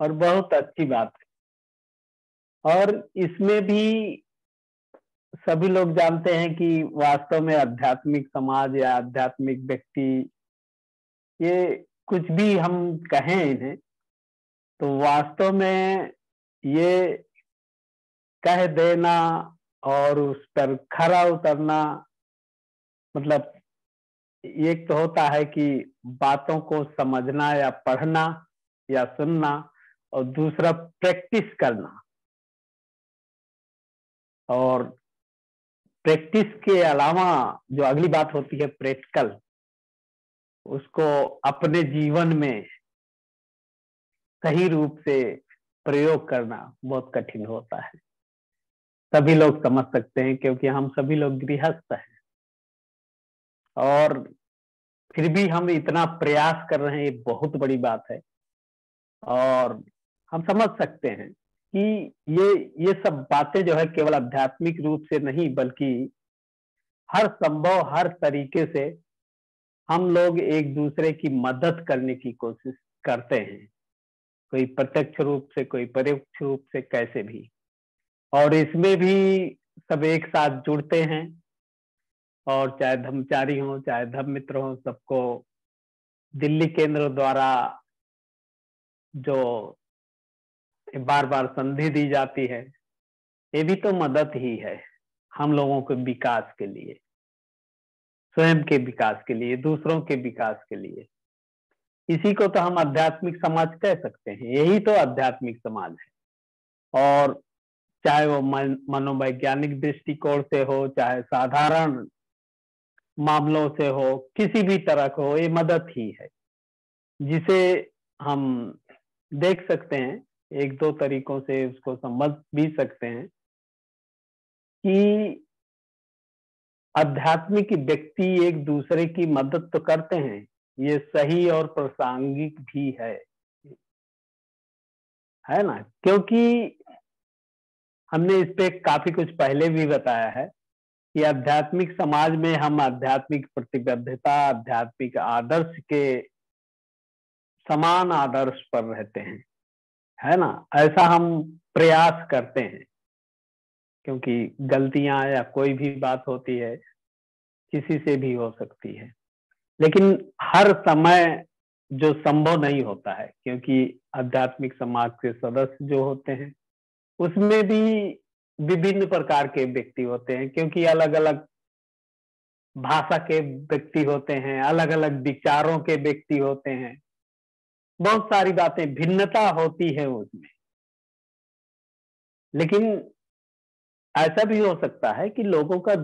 और बहुत अच्छी बात है। और इसमें भी सभी लोग जानते हैं कि वास्तव में आध्यात्मिक समाज या आध्यात्मिक व्यक्ति, ये कुछ भी हम कहें इन्हें, तो वास्तव में ये कह देना और उस पर खरा उतरना, मतलब एक तो होता है कि बातों को समझना या पढ़ना या सुनना, और दूसरा प्रैक्टिस करना। और प्रैक्टिस के अलावा जो अगली बात होती है प्रैक्टिकल, उसको अपने जीवन में सही रूप से प्रयोग करना बहुत कठिन होता है। सभी लोग समझ सकते हैं क्योंकि हम सभी लोग गृहस्थ हैं, और फिर भी हम इतना प्रयास कर रहे हैं, ये बहुत बड़ी बात है। और हम समझ सकते हैं कि ये सब बातें जो है केवल आध्यात्मिक रूप से नहीं, बल्कि हर संभव हर तरीके से हम लोग एक दूसरे की मदद करने की कोशिश करते हैं, कोई प्रत्यक्ष रूप से, कोई परोक्ष रूप से, कैसे भी। और इसमें भी सब एक साथ जुड़ते हैं, और चाहे धर्मचारी हो चाहे धर्म मित्र हो, सबको दिल्ली केंद्र द्वारा जो बार बार संधि दी जाती है, ये भी तो मदद ही है हम लोगों के विकास के लिए, स्वयं के विकास के लिए, दूसरों के विकास के लिए। इसी को तो हम आध्यात्मिक समाज कह सकते हैं, यही तो आध्यात्मिक समाज है। और चाहे वो मनोवैज्ञानिक दृष्टिकोण से हो, चाहे साधारण मामलों से हो, किसी भी तरह का हो, ये मदद ही है, जिसे हम देख सकते हैं, एक दो तरीकों से उसको समझ भी सकते हैं कि आध्यात्मिक व्यक्ति एक दूसरे की मदद तो करते हैं, ये सही और प्रासंगिक भी है ना। क्योंकि हमने इस पे काफी कुछ पहले भी बताया है कि आध्यात्मिक समाज में हम आध्यात्मिक प्रतिबद्धता, आध्यात्मिक आदर्श के समान आदर्श पर रहते हैं, है ना। ऐसा हम प्रयास करते हैं, क्योंकि गलतियां या कोई भी बात होती है, किसी से भी हो सकती है, लेकिन हर समय जो संभव नहीं होता है, क्योंकि आध्यात्मिक समाज के सदस्य जो होते हैं उसमें भी विभिन्न प्रकार के व्यक्ति होते हैं, क्योंकि अलग अलग भाषा के व्यक्ति होते हैं, अलग अलग विचारों के व्यक्ति होते हैं, बहुत सारी बातें भिन्नता होती है उसमें। लेकिन ऐसा भी हो सकता है कि लोगों का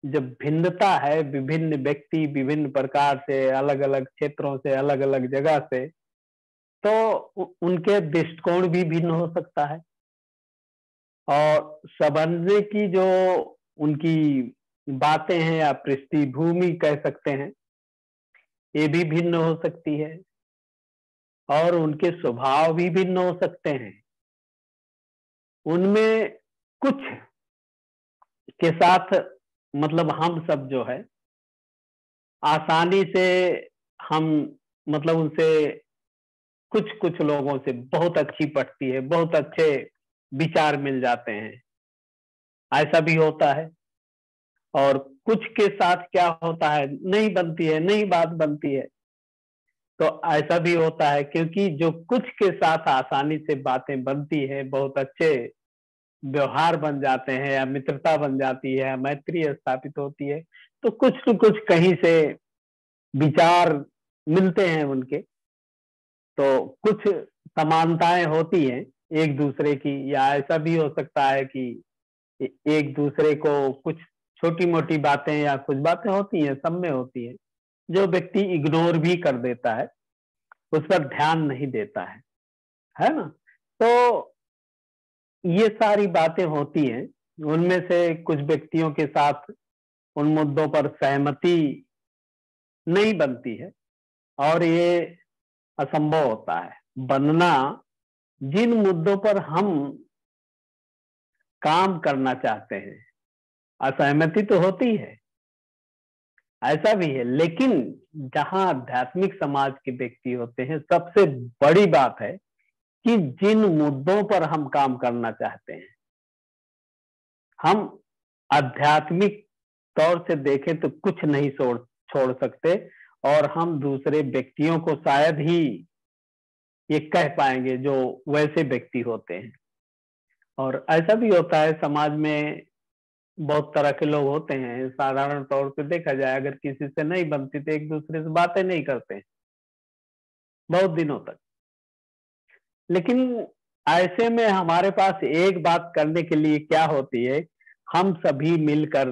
जब भिन्नता है, विभिन्न व्यक्ति विभिन्न प्रकार से, अलग अलग क्षेत्रों से, अलग अलग जगह से, तो उनके दृष्टिकोण भी भिन्न हो सकता है, और समझने की जो उनकी बातें हैं या पृष्ठभूमि कह सकते हैं, ये भी भिन्न हो सकती है, और उनके स्वभाव भी भिन्न हो सकते हैं। उनमें कुछ के साथ, मतलब हम सब जो है आसानी से हम, मतलब उनसे कुछ कुछ लोगों से बहुत अच्छी पटती है, बहुत अच्छे विचार मिल जाते हैं, ऐसा भी होता है। और कुछ के साथ क्या होता है, नहीं बनती है, नहीं बात बनती है, तो ऐसा भी होता है। क्योंकि जो कुछ के साथ आसानी से बातें बनती है, बहुत अच्छे व्यवहार बन जाते हैं, या मित्रता बन जाती है, या मैत्री स्थापित होती है, तो कुछ न कुछ कहीं से विचार मिलते हैं उनके, तो कुछ समानताएं होती हैं एक दूसरे की। या ऐसा भी हो सकता है कि एक दूसरे को कुछ छोटी मोटी बातें या कुछ बातें होती हैं, सब में होती हैं, जो व्यक्ति इग्नोर भी कर देता है, उस पर ध्यान नहीं देता है ना। तो ये सारी बातें होती हैं, उनमें से कुछ व्यक्तियों के साथ उन मुद्दों पर सहमति नहीं बनती है, और ये असंभव होता है बनना। जिन मुद्दों पर हम काम करना चाहते हैं, असहमति तो होती है, ऐसा भी है। लेकिन जहां आध्यात्मिक समाज के व्यक्ति होते हैं, सबसे बड़ी बात है कि जिन मुद्दों पर हम काम करना चाहते हैं, हम आध्यात्मिक तौर से देखें तो कुछ नहीं छोड़ सकते, और हम दूसरे व्यक्तियों को शायद ही ये कह पाएंगे जो वैसे व्यक्ति होते हैं। और ऐसा भी होता है समाज में, बहुत तरह के लोग होते हैं। साधारण तौर पे देखा जाए, अगर किसी से नहीं बनती तो एक दूसरे से बातें नहीं करते बहुत दिनों तक। लेकिन ऐसे में हमारे पास एक बात करने के लिए क्या होती है, हम सभी मिलकर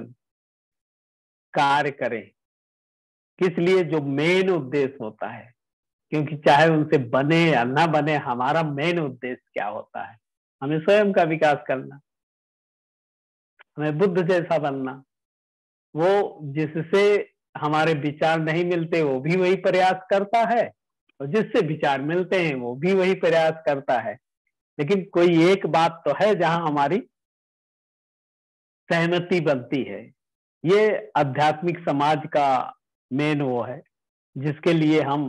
कार्य करें। किस लिए? जो मेन उद्देश्य होता है, क्योंकि चाहे उनसे बने या ना बने, हमारा मेन उद्देश्य क्या होता है? हमें स्वयं का विकास करना, हमें बुद्ध जैसा बनना। वो जिससे हमारे विचार नहीं मिलते वो भी वही प्रयास करता है, और जिससे विचार मिलते हैं वो भी वही प्रयास करता है। लेकिन कोई एक बात तो है जहां हमारी सहमति बनती है। ये आध्यात्मिक समाज का मेन वो है जिसके लिए हम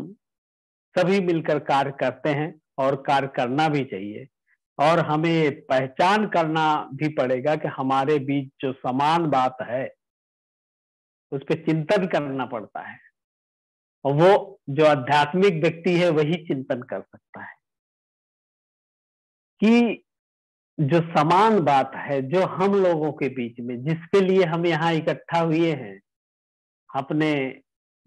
सभी मिलकर कार्य करते हैं, और कार्य करना भी चाहिए। और हमें पहचान करना भी पड़ेगा कि हमारे बीच जो समान बात है उस पर चिंतन करना पड़ता है, और वो जो आध्यात्मिक व्यक्ति है वही चिंतन कर सकता है कि जो समान बात है जो हम लोगों के बीच में, जिसके लिए हम यहाँ इकट्ठा हुए हैं, अपने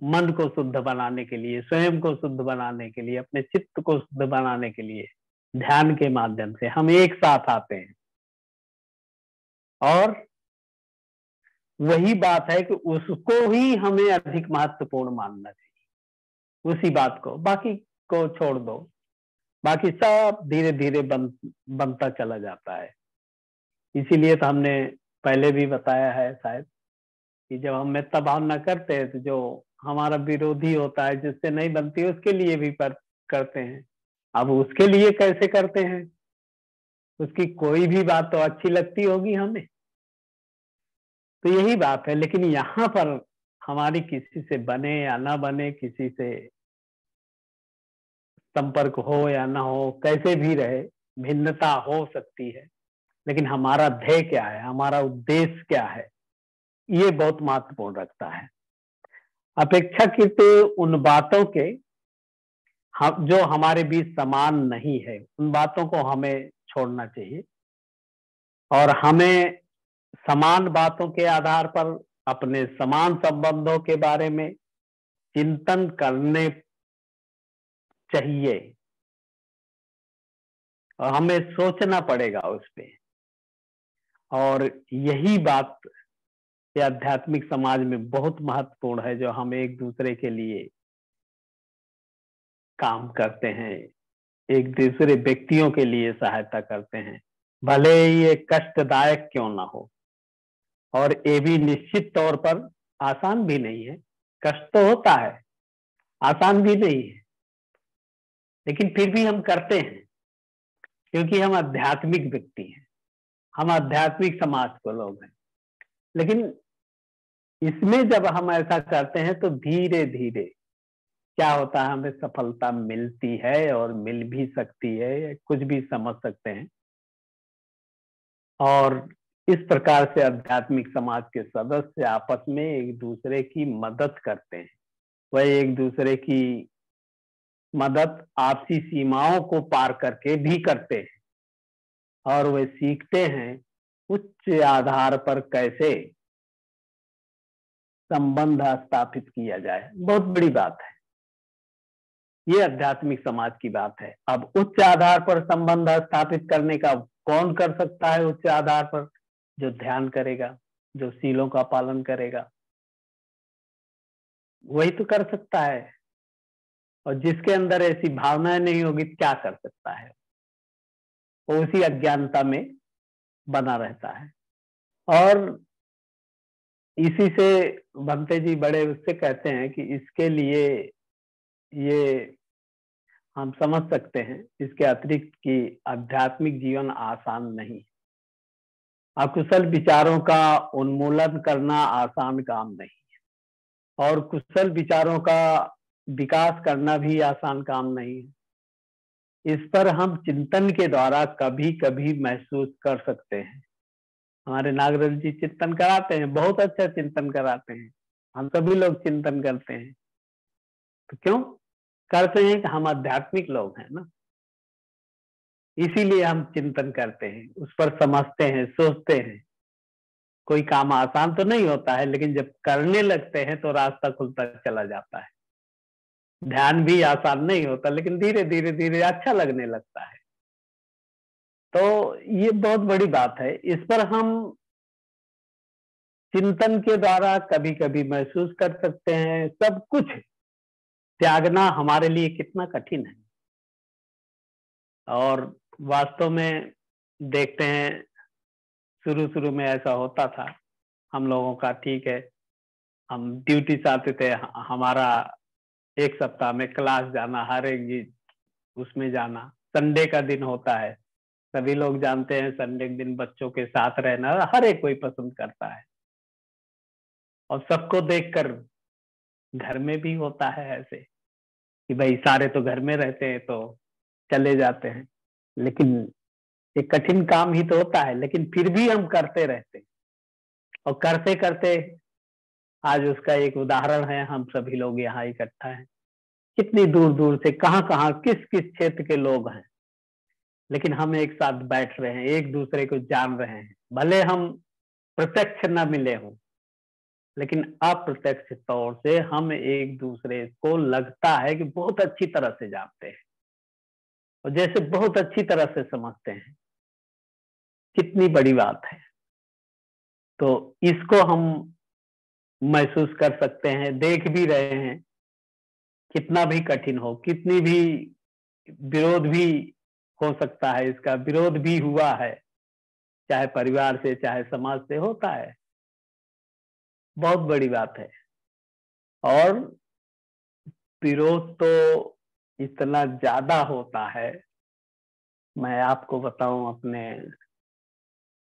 मन को शुद्ध बनाने के लिए, स्वयं को शुद्ध बनाने के लिए, अपने चित्त को शुद्ध बनाने के लिए, ध्यान के माध्यम से हम एक साथ आते हैं। और वही बात है कि उसको ही हमें अधिक महत्वपूर्ण मानना चाहिए, उसी बात को। बाकी को छोड़ दो, बाकी सब धीरे धीरे बनता चला जाता है। इसीलिए तो हमने पहले भी बताया है शायद कि जब हम मिथ्या भावना करते हैं तो जो हमारा विरोधी होता है, जिससे नहीं बनती, उसके लिए भी करते हैं। अब उसके लिए कैसे करते हैं? उसकी कोई भी बात तो अच्छी लगती होगी हमें, तो यही बात है। लेकिन यहाँ पर हमारी किसी से बने या ना बने, किसी से संपर्क हो या ना हो, कैसे भी रहे, भिन्नता हो सकती है, लेकिन हमारा ध्येय क्या है, हमारा उद्देश्य क्या है, ये बहुत महत्वपूर्ण रखता है। अपेक्षाकृत उन बातों के हम जो हमारे बीच समान नहीं है, उन बातों को हमें छोड़ना चाहिए, और हमें समान बातों के आधार पर अपने समान संबंधों के बारे में चिंतन करने चाहिए, और हमें सोचना पड़ेगा उस पे। और यही बात ये आध्यात्मिक समाज में बहुत महत्वपूर्ण है, जो हम एक दूसरे के लिए काम करते हैं, एक दूसरे व्यक्तियों के लिए सहायता करते हैं, भले ही ये कष्टदायक क्यों ना हो। और ये भी निश्चित तौर पर आसान भी नहीं है। कष्ट तो होता है, आसान भी नहीं है, लेकिन फिर भी हम करते हैं, क्योंकि हम आध्यात्मिक व्यक्ति हैं, हम आध्यात्मिक समाज के लोग हैं। लेकिन इसमें जब हम ऐसा करते हैं तो धीरे धीरे क्या होता है, हमें सफलता मिलती है, और मिल भी सकती है, कुछ भी समझ सकते हैं। और इस प्रकार से आध्यात्मिक समाज के सदस्य आपस में एक दूसरे की मदद करते हैं। वह एक दूसरे की मदद आपसी सीमाओं को पार करके भी करते हैं, और वे सीखते हैं उच्च आधार पर कैसे संबंध स्थापित किया जाए। बहुत बड़ी बात है, ये आध्यात्मिक समाज की बात है। अब उच्च आधार पर संबंध स्थापित करने का कौन कर सकता है? उच्च आधार पर जो ध्यान करेगा, जो सीलों का पालन करेगा, वही तो कर सकता है। और जिसके अंदर ऐसी भावनाएं नहीं होगी क्या कर सकता है? वो उसी अज्ञानता में बना रहता है। और इसी से भंते जी बड़े उससे कहते हैं कि इसके लिए ये हम समझ सकते हैं, इसके अतिरिक्त कि आध्यात्मिक जीवन आसान नहीं। अकुशल विचारों का उन्मूलन करना आसान काम नहीं, और कुशल विचारों का विकास करना भी आसान काम नहीं है। इस पर हम चिंतन के द्वारा कभी कभी महसूस कर सकते हैं। हमारे नागराज जी चिंतन कराते हैं, बहुत अच्छा चिंतन कराते हैं, हम सभी लोग चिंतन करते हैं। तो क्यों करते हैं कि हम आध्यात्मिक लोग हैं ना, इसीलिए हम चिंतन करते हैं, उस पर समझते हैं, सोचते हैं। कोई काम आसान तो नहीं होता है, लेकिन जब करने लगते हैं तो रास्ता खुलता चला जाता है। ध्यान भी आसान नहीं होता, लेकिन धीरे धीरे धीरे अच्छा लगने लगता है। तो ये बहुत बड़ी बात है। इस पर हम चिंतन के द्वारा कभी कभी महसूस कर सकते हैं सब कुछ त्यागना हमारे लिए कितना कठिन है। और वास्तव में देखते हैं, शुरू शुरू में ऐसा होता था हम लोगों का, ठीक है, हम ड्यूटी से आते थे, हमारा एक सप्ताह में क्लास जाना, हर एक चीज उसमें जाना, संडे का दिन होता है, सभी लोग जानते हैं संडे के दिन बच्चों के साथ रहना हर एक कोई पसंद करता है। और सबको देखकर घर में भी होता है ऐसे कि भाई सारे तो घर में रहते हैं तो चले जाते हैं, लेकिन एक कठिन काम ही तो होता है, लेकिन फिर भी हम करते रहते हैं। और करते करते आज उसका एक उदाहरण है, हम सभी लोग यहाँ इकट्ठा हैं, कितनी दूर दूर से कहाँ कहाँ किस किस क्षेत्र के लोग हैं, लेकिन हम एक साथ बैठ रहे हैं, एक दूसरे को जान रहे हैं। भले हम प्रत्यक्ष न मिले हों, लेकिन अप्रत्यक्ष तौर से हम एक दूसरे को लगता है कि बहुत अच्छी तरह से जानते हैं और जैसे बहुत अच्छी तरह से समझते हैं। कितनी बड़ी बात है। तो इसको हम महसूस कर सकते हैं, देख भी रहे हैं। कितना भी कठिन हो, कितनी भी विरोध भी हो सकता है, इसका विरोध भी हुआ है, चाहे परिवार से चाहे समाज से होता है, बहुत बड़ी बात है। और विरोध तो इतना ज्यादा होता है, मैं आपको बताऊं, अपने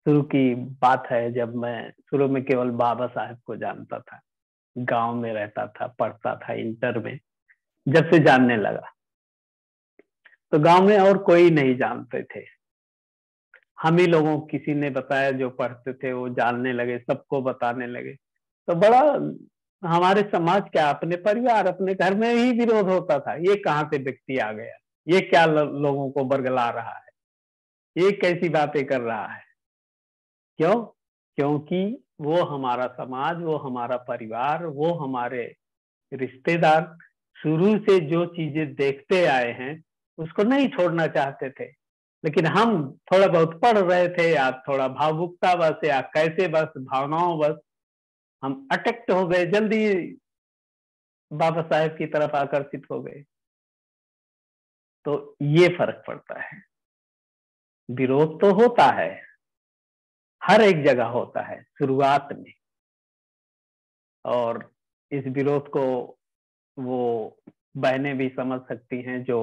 शुरू की बात है, जब मैं शुरू में केवल बाबा साहब को जानता था, गांव में रहता था, पढ़ता था इंटर में। जब से जानने लगा तो गांव में और कोई नहीं जानते थे, हम ही लोगों को किसी ने बताया, जो पढ़ते थे वो जानने लगे, सबको बताने लगे। तो बड़ा हमारे समाज क्या, अपने परिवार अपने घर में ही विरोध होता था, ये कहाँ से व्यक्ति आ गया, ये क्या लोगों को बरगला रहा है, ये कैसी बातें कर रहा है। क्यों? क्योंकि वो हमारा समाज, वो हमारा परिवार, वो हमारे रिश्तेदार शुरू से जो चीजें देखते आए हैं उसको नहीं छोड़ना चाहते थे। लेकिन हम थोड़ा बहुत पढ़ रहे थे, या थोड़ा भावुकता बस, या कैसे बस भावनाओं बस हम अट्रैक्ट हो गए, जल्दी बाबा साहेब की तरफ आकर्षित हो गए। तो ये फर्क पड़ता है। विरोध तो होता है, हर एक जगह होता है शुरुआत में, और इस विरोध को वो बहनें भी समझ सकती हैं जो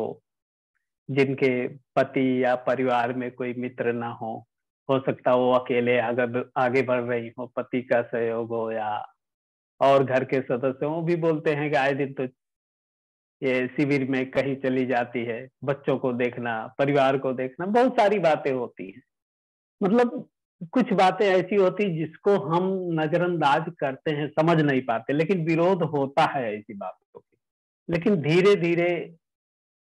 जिनके पति या परिवार में कोई मित्र ना हो सकता वो अकेले आगे बढ़ रही हो, पति का सहयोग हो, या और घर के सदस्य हो, भी बोलते हैं कि आए दिन तो ये शिविर में कहीं चली जाती है, बच्चों को देखना, परिवार को देखना, बहुत सारी बातें होती हैं। मतलब कुछ बातें ऐसी होती जिसको हम नजरअंदाज करते हैं, समझ नहीं पाते, लेकिन विरोध होता है ऐसी बातों की। लेकिन धीरे धीरे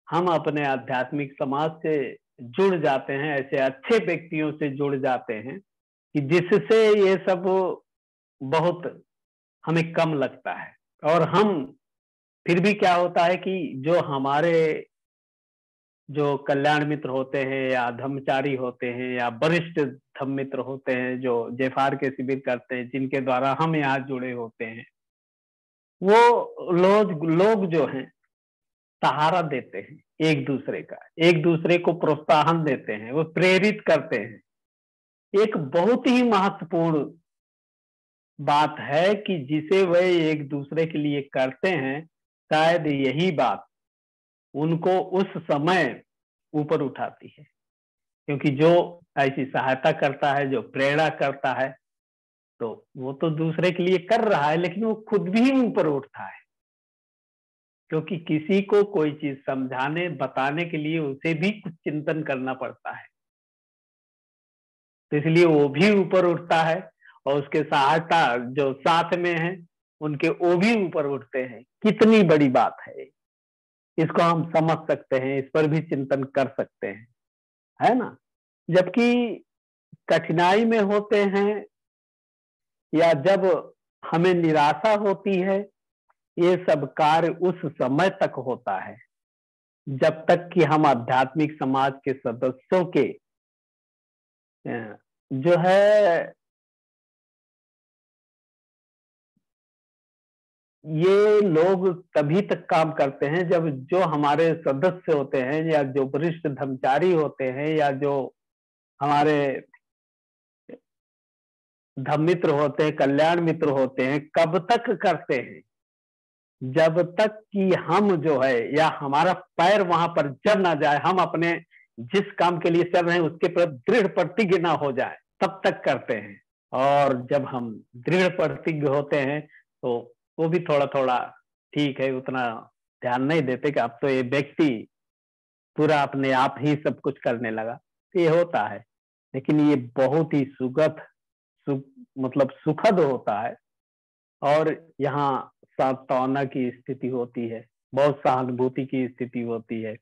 हम अपने आध्यात्मिक समाज से जुड़ जाते हैं, ऐसे अच्छे व्यक्तियों से जुड़ जाते हैं कि जिससे ये सब बहुत हमें कम लगता है। और हम फिर भी क्या होता है कि जो हमारे जो कल्याण मित्र होते हैं, या धर्मचारी होते हैं, या वरिष्ठ धर्म मित्र होते हैं जो जेफार के शिविर करते हैं, जिनके द्वारा हम यहाँ जुड़े होते हैं, वो लोग जो हैं सहारा देते हैं एक दूसरे का, एक दूसरे को प्रोत्साहन देते हैं, वो प्रेरित करते हैं। एक बहुत ही महत्वपूर्ण बात है कि जिसे वे एक दूसरे के लिए करते हैं, शायद यही बात उनको उस समय ऊपर उठाती है। क्योंकि जो ऐसी सहायता करता है, जो प्रेरणा करता है, तो वो तो दूसरे के लिए कर रहा है, लेकिन वो खुद भी ऊपर उठता है। क्योंकि किसी को कोई चीज समझाने बताने के लिए उसे भी कुछ चिंतन करना पड़ता है, तो इसलिए वो भी ऊपर उठता है और उसके सहायता जो साथ में है उनके वो भी ऊपर उठते हैं। कितनी बड़ी बात है, इसको हम समझ सकते हैं, इस पर भी चिंतन कर सकते हैं, है ना। जबकि कठिनाई में होते हैं या जब हमें निराशा होती है, ये सब कार्य उस समय तक होता है जब तक कि हम आध्यात्मिक समाज के सदस्यों के जो है ये लोग तभी तक काम करते हैं जब जो हमारे सदस्य होते हैं या जो वरिष्ठ धर्मचारी होते हैं या जो हमारे धर्म मित्र होते हैं, कल्याण मित्र होते हैं, कब तक करते हैं, जब तक कि हम जो है या हमारा पैर वहां पर जड़ ना जाए, हम अपने जिस काम के लिए चल रहे हैं उसके प्रति दृढ़ प्रतिज्ञ ना हो जाए, तब तक करते हैं। और जब हम दृढ़ प्रतिज्ञ होते हैं तो वो भी थोड़ा थोड़ा ठीक है, उतना ध्यान नहीं देते कि अब तो ये व्यक्ति पूरा अपने आप ही सब कुछ करने लगा, तो ये होता है। लेकिन ये बहुत ही मतलब सुखद होता है। और यहाँ सांत्वना की स्थिति होती है, बहुत सहानुभूति की स्थिति होती है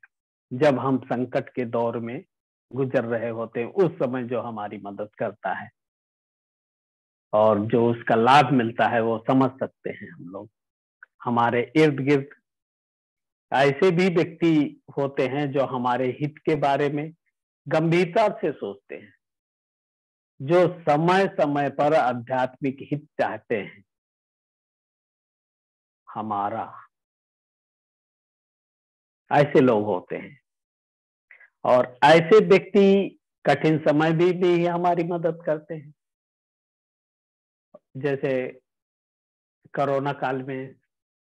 जब हम संकट के दौर में गुजर रहे होते हैं, उस समय जो हमारी मदद करता है और जो उसका लाभ मिलता है वो समझ सकते हैं हम लोग। हमारे इर्द गिर्द ऐसे भी व्यक्ति होते हैं जो हमारे हित के बारे में गंभीरता से सोचते हैं, जो समय समय पर आध्यात्मिक हित चाहते हैं हमारा, ऐसे लोग होते हैं। और ऐसे व्यक्ति कठिन समय भी हमारी मदद करते हैं। जैसे कोरोना काल में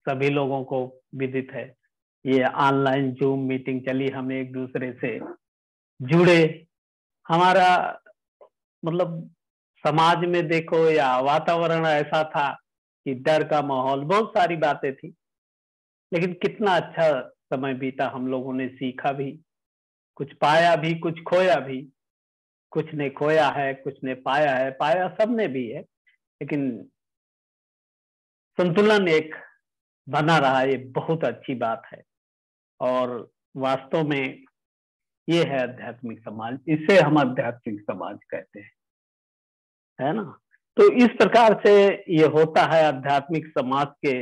सभी लोगों को विदित है, ये ऑनलाइन जूम मीटिंग चली, हम एक दूसरे से जुड़े। हमारा मतलब समाज में देखो या वातावरण ऐसा था कि डर का माहौल, बहुत सारी बातें थी, लेकिन कितना अच्छा समय बीता। हम लोगों ने सीखा भी, कुछ पाया भी, कुछ खोया भी। कुछ ने खोया है, कुछ ने पाया है, पाया सबने भी है, लेकिन संतुलन एक बना रहा, ये बहुत अच्छी बात है। और वास्तव में ये है आध्यात्मिक समाज, इसे हम आध्यात्मिक समाज कहते हैं, है ना। तो इस प्रकार से ये होता है। आध्यात्मिक समाज के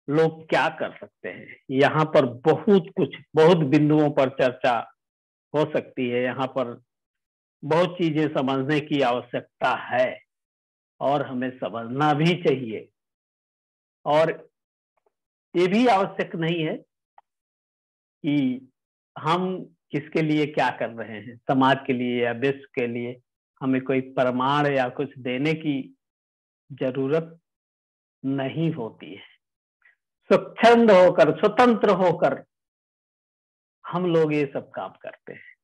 लोग क्या कर सकते हैं, यहाँ पर बहुत कुछ, बहुत बिंदुओं पर चर्चा हो सकती है। यहाँ पर बहुत चीजें समझने की आवश्यकता है और हमें समझना भी चाहिए। और ये भी आवश्यक नहीं है कि हम किसके लिए क्या कर रहे हैं, समाज के लिए या विश्व के लिए हमें कोई प्रमाण या कुछ देने की जरूरत नहीं होती है। स्वच्छंद होकर, स्वतंत्र होकर हम लोग ये सब काम करते हैं।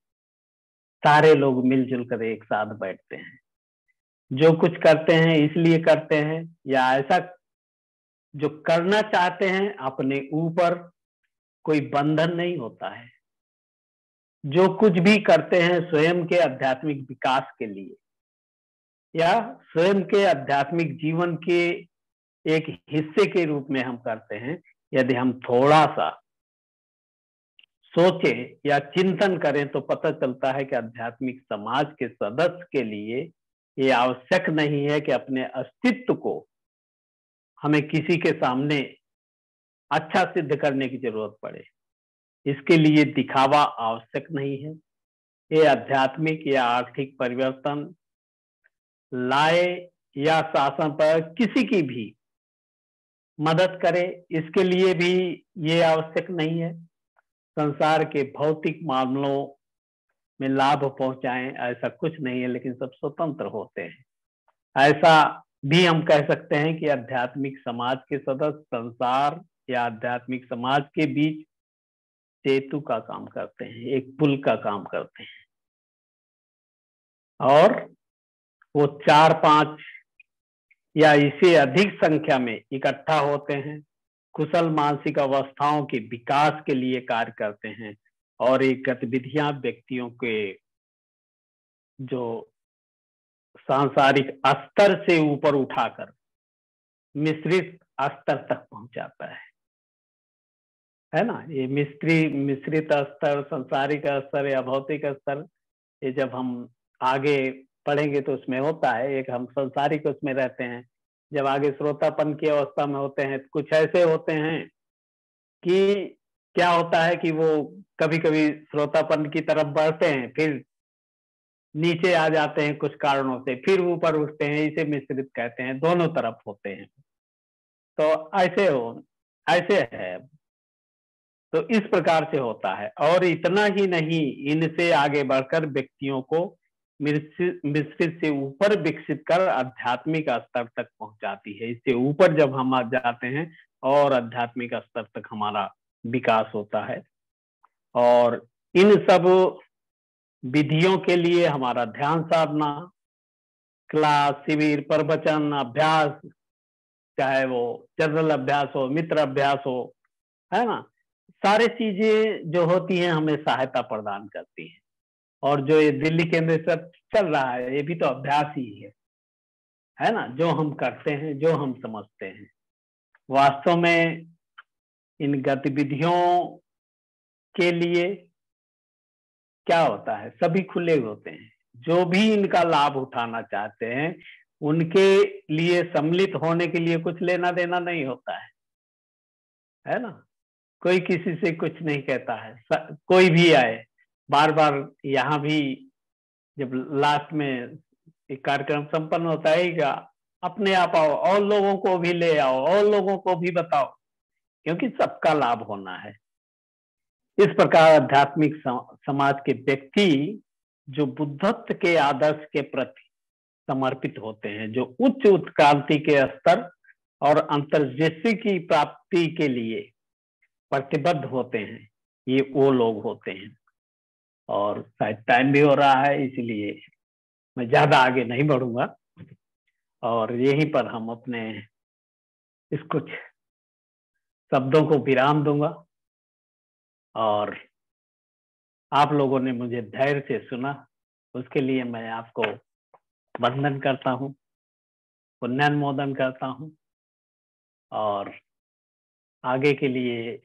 सारे लोग मिलजुल कर एक साथ बैठते हैं, जो कुछ करते हैं इसलिए करते हैं, या ऐसा जो करना चाहते हैं, अपने ऊपर कोई बंधन नहीं होता है। जो कुछ भी करते हैं स्वयं के आध्यात्मिक विकास के लिए या स्वयं के आध्यात्मिक जीवन के एक हिस्से के रूप में हम करते हैं। यदि हम थोड़ा सा सोचें या चिंतन करें तो पता चलता है कि आध्यात्मिक समाज के सदस्य के लिए ये आवश्यक नहीं है कि अपने अस्तित्व को हमें किसी के सामने अच्छा सिद्ध करने की जरूरत पड़े। इसके लिए दिखावा आवश्यक नहीं है। ये आध्यात्मिक या आर्थिक परिवर्तन लाए या शासन पर किसी की भी मदद करे, इसके लिए भी ये आवश्यक नहीं है। संसार के भौतिक मामलों में लाभ पहुंचाएं, ऐसा कुछ नहीं है, लेकिन सब स्वतंत्र होते हैं। ऐसा भी हम कह सकते हैं कि आध्यात्मिक समाज के सदस्य संसार या आध्यात्मिक समाज के बीच सेतु का काम करते हैं, एक पुल का काम करते हैं। और वो 4-5 या इससे अधिक संख्या में इकट्ठा होते हैं कुशल मानसिक अवस्थाओं के विकास के लिए कार्य करते हैं, और ये गतिविधियां व्यक्तियों के जो सांसारिक स्तर से ऊपर उठाकर मिश्रित स्तर तक पहुंचाता है ना। ये मिश्रित स्तर, सांसारिक स्तर या भौतिक स्तर, ये जब हम आगे पढ़ेंगे तो उसमें होता है। एक हम सांसारिक उसमें रहते हैं, जब आगे श्रोतापन की अवस्था में होते हैं, कुछ ऐसे होते हैं कि क्या होता है कि वो कभी कभी श्रोतापन की तरफ बढ़ते हैं, फिर नीचे आ जाते हैं कुछ कारणों से, फिर ऊपर उठते हैं, इसे मिश्रित कहते हैं। दोनों तरफ होते हैं। तो ऐसे है। तो इस प्रकार से होता है। और इतना ही नहीं, इनसे आगे बढ़कर व्यक्तियों को मिश्रित से ऊपर विकसित कर आध्यात्मिक स्तर तक पहुंचाती है। इससे ऊपर जब हम आ जाते हैं और आध्यात्मिक स्तर तक हमारा विकास होता है। और इन सब विधियों के लिए हमारा ध्यान साधना, क्लास, शिविर, प्रवचन, अभ्यास, चाहे वो जनरल अभ्यास हो, मित्र अभ्यास हो, है ना, सारी चीजें जो होती हैं हमें सहायता प्रदान करती हैं। और जो ये दिल्ली केंद्र से चल रहा है, ये भी तो अभ्यास ही है ना, जो हम करते हैं, जो हम समझते हैं। वास्तव में इन गतिविधियों के लिए क्या होता है, सभी खुले होते हैं। जो भी इनका लाभ उठाना चाहते हैं, उनके लिए सम्मिलित होने के लिए कुछ लेना देना नहीं होता है ना। कोई किसी से कुछ नहीं कहता है, कोई भी आए। बार बार यहाँ भी जब लास्ट में एक कार्यक्रम संपन्न होता है क्या, अपने आप आओ और लोगों को भी ले आओ और लोगों को भी बताओ, क्योंकि सबका लाभ होना है। इस प्रकार आध्यात्मिक समाज के व्यक्ति जो बुद्धत्व के आदर्श के प्रति समर्पित होते हैं, जो उच्च उत्क्रांति के स्तर और अंतर्दृष्टि की प्राप्ति के लिए प्रतिबद्ध होते हैं, ये वो लोग होते हैं। और शायद टाइम भी हो रहा है, इसलिए मैं ज्यादा आगे नहीं बढ़ूंगा और यहीं पर हम अपने इस कुछ शब्दों को विराम दूंगा। और आप लोगों ने मुझे धैर्य से सुना, उसके लिए मैं आपको वंदन करता हूँ, पुण्यानुमोदन करता हूँ। और आगे के लिए